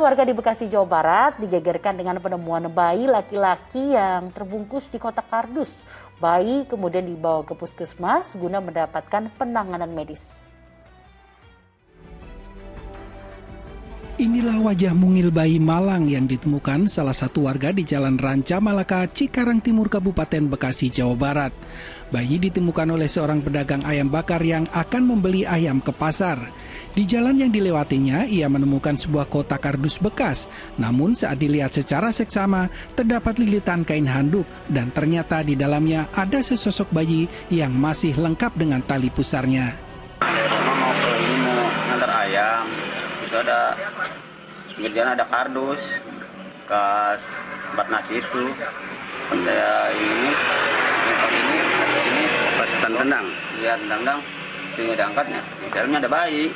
Warga di Bekasi, Jawa Barat digegerkan dengan penemuan bayi laki-laki yang terbungkus di kotak kardus. Bayi kemudian dibawa ke puskesmas guna mendapatkan penanganan medis. Inilah wajah mungil bayi malang yang ditemukan salah satu warga di Jalan Ranca Malaka, Cikarang Timur, Kabupaten Bekasi, Jawa Barat. Bayi ditemukan oleh seorang pedagang ayam bakar yang akan membeli ayam ke pasar. Di jalan yang dilewatinya, ia menemukan sebuah kotak kardus bekas. Namun saat dilihat secara seksama, terdapat lilitan kain handuk dan ternyata di dalamnya ada sesosok bayi yang masih lengkap dengan tali pusarnya. Mau ke ini mau ngantar ayam. Itu ada kerjaan ada kardus bekas tempat nasi itu. Pas saya ini pas tendang, iya tendang, tinggal diangkatnya. Di dalamnya ada bayi.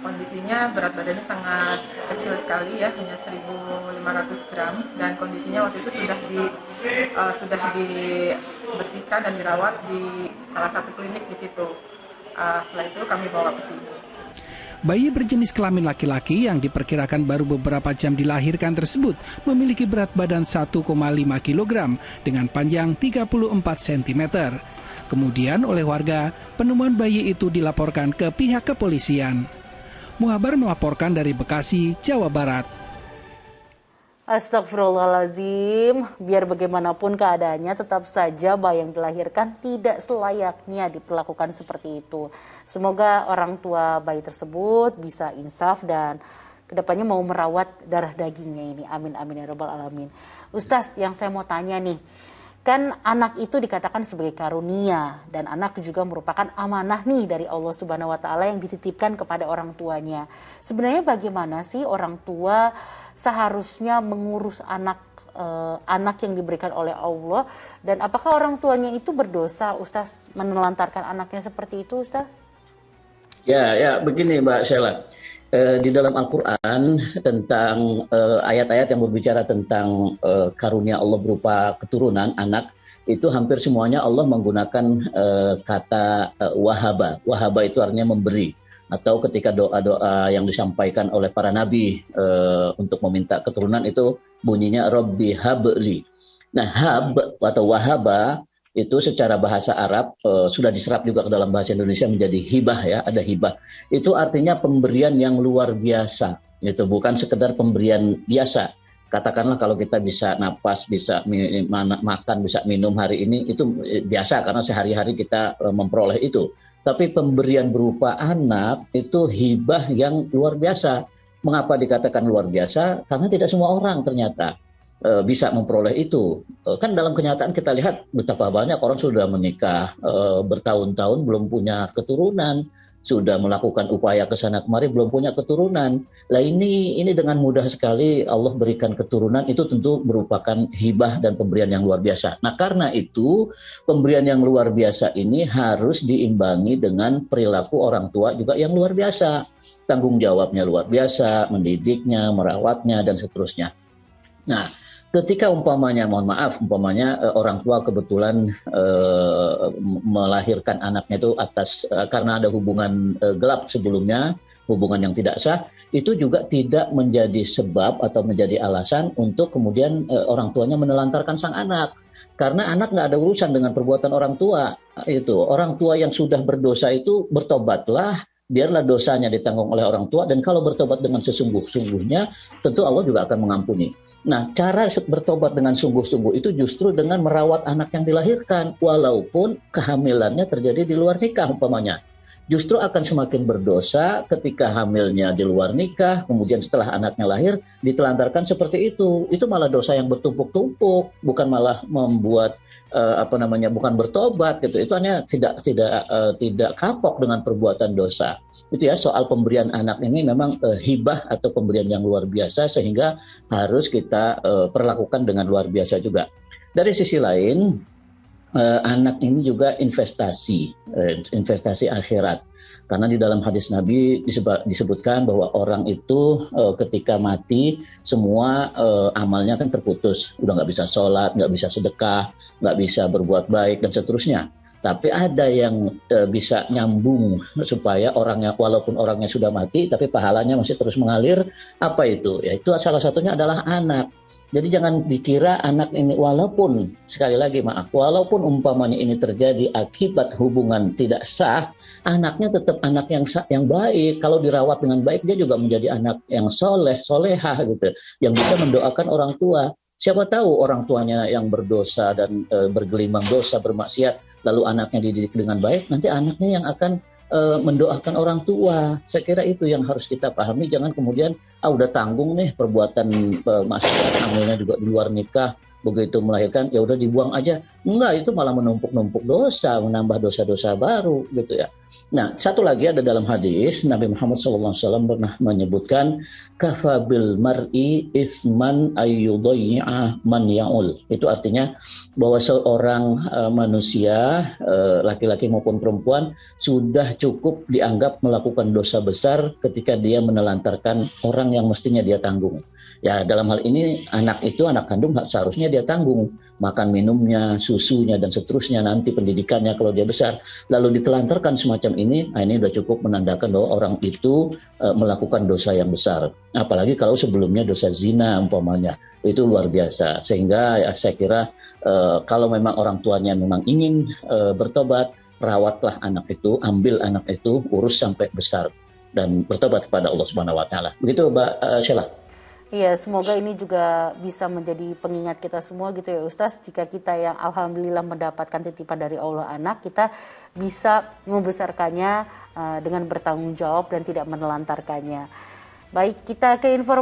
Kondisinya berat badannya sangat kecil sekali ya, hanya 1.500 gram, dan kondisinya waktu itu sudah dibersihkan dan dirawat di salah satu klinik di situ. Setelah itu kami bawa ke sini. Bayi berjenis kelamin laki-laki yang diperkirakan baru beberapa jam dilahirkan tersebut memiliki berat badan 1,5 kg dengan panjang 34 cm. Kemudian oleh warga, penemuan bayi itu dilaporkan ke pihak kepolisian. Muhabar melaporkan dari Bekasi, Jawa Barat. Astagfirullahaladzim, biar bagaimanapun keadaannya tetap saja bayi yang dilahirkan tidak selayaknya diperlakukan seperti itu. Semoga orang tua bayi tersebut bisa insaf dan kedepannya mau merawat darah dagingnya ini. Amin amin ya rabbal alamin. Ustaz, yang saya mau tanya nih, kan anak itu dikatakan sebagai karunia dan anak juga merupakan amanah nih dari Allah Subhanahu wa taala yang dititipkan kepada orang tuanya. Sebenarnya bagaimana sih orang tua seharusnya mengurus anak yang diberikan oleh Allah, dan apakah orang tuanya itu berdosa, Ustaz, menelantarkan anaknya seperti itu, Ustaz? Ya, begini Mbak Sheila. Di dalam Al-Quran tentang ayat-ayat yang berbicara tentang karunia Allah berupa keturunan anak, itu hampir semuanya Allah menggunakan kata wahaba. Wahaba itu artinya memberi. Atau ketika doa-doa yang disampaikan oleh para nabi untuk meminta keturunan itu bunyinya Rabbi habli. Nah, hab atau wahaba itu secara bahasa Arab sudah diserap juga ke dalam bahasa Indonesia menjadi hibah ya, ada hibah. Itu artinya pemberian yang luar biasa, gitu, bukan sekedar pemberian biasa. Katakanlah kalau kita bisa napas, bisa makan, bisa minum hari ini, itu biasa karena sehari-hari kita memperoleh itu. Tapi pemberian berupa anak itu hibah yang luar biasa. Mengapa dikatakan luar biasa? Karena tidak semua orang ternyata bisa memperoleh itu. Kan dalam kenyataan kita lihat betapa banyak orang sudah menikah bertahun-tahun belum punya keturunan, sudah melakukan upaya ke sana kemari belum punya keturunan. Lah ini dengan mudah sekali Allah berikan keturunan, itu tentu merupakan hibah dan pemberian yang luar biasa. Nah, karena itu pemberian yang luar biasa ini harus diimbangi dengan perilaku orang tua juga yang luar biasa. Tanggung jawabnya luar biasa, mendidiknya, merawatnya dan seterusnya. Nah, ketika umpamanya orang tua kebetulan melahirkan anaknya itu karena ada hubungan gelap sebelumnya, hubungan yang tidak sah, itu juga tidak menjadi sebab atau menjadi alasan untuk kemudian orang tuanya menelantarkan sang anak. Karena anak nggak ada urusan dengan perbuatan orang tua. Itu orang tua yang sudah berdosa itu bertobatlah, biarlah dosanya ditanggung oleh orang tua, dan kalau bertobat dengan sesungguh-sungguhnya tentu Allah juga akan mengampuni. Nah, cara bertobat dengan sungguh-sungguh itu justru dengan merawat anak yang dilahirkan, walaupun kehamilannya terjadi di luar nikah umpamanya. Justru akan semakin berdosa ketika hamilnya di luar nikah, kemudian setelah anaknya lahir ditelantarkan seperti itu. Itu malah dosa yang bertumpuk-tumpuk, bukan malah membuat bukan bertobat gitu. Itu hanya tidak kapok dengan perbuatan dosa. Itu ya, soal pemberian anak ini memang hibah atau pemberian yang luar biasa, sehingga harus kita perlakukan dengan luar biasa juga. Dari sisi lain, anak ini juga investasi akhirat. Karena di dalam hadis Nabi disebutkan bahwa orang itu ketika mati semua amalnya kan terputus, udah nggak bisa sholat, nggak bisa sedekah, nggak bisa berbuat baik dan seterusnya. Tapi ada yang bisa nyambung supaya orangnya, walaupun orangnya sudah mati, tapi pahalanya masih terus mengalir. Apa itu? Ya, itu salah satunya adalah anak. Jadi jangan dikira anak ini, walaupun, sekali lagi maaf, walaupun umpamanya ini terjadi akibat hubungan tidak sah, anaknya tetap anak yang baik. Kalau dirawat dengan baik, dia juga menjadi anak yang soleh, solehah gitu, yang bisa mendoakan orang tua. Siapa tahu orang tuanya yang berdosa dan bergelimang dosa, bermaksiat, lalu anaknya dididik dengan baik, nanti anaknya yang akan mendoakan orang tua. Saya kira itu yang harus kita pahami. Jangan kemudian udah tanggung nih perbuatan maksiat, hamilnya juga di luar nikah, begitu melahirkan ya udah dibuang aja. Enggak, itu malah menumpuk-numpuk dosa, menambah dosa-dosa baru gitu ya. Nah, satu lagi ada dalam hadis Nabi Muhammad SAW pernah menyebutkan kafabil mar'i isman ayyudayya man ya'ul. Itu artinya bahwa seorang manusia, laki-laki maupun perempuan, sudah cukup dianggap melakukan dosa besar ketika dia menelantarkan orang yang mestinya dia tanggung. Ya, dalam hal ini anak itu, anak kandung seharusnya dia tanggung. Makan minumnya, susunya, dan seterusnya, nanti pendidikannya kalau dia besar. Lalu ditelantarkan semacam ini, nah ini sudah cukup menandakan bahwa orang itu melakukan dosa yang besar. Apalagi kalau sebelumnya dosa zina umpamanya. Itu luar biasa. Sehingga ya, saya kira kalau memang orang tuanya memang ingin bertobat, rawatlah anak itu, ambil anak itu, urus sampai besar. Dan bertobat kepada Allah Subhanahu wa Ta'ala. Begitu, Mbak Sheila. Iya, semoga ini juga bisa menjadi pengingat kita semua gitu ya Ustaz. Jika kita yang alhamdulillah mendapatkan titipan dari Allah anak, kita bisa membesarkannya dengan bertanggung jawab dan tidak menelantarkannya. Baik, kita ke informasi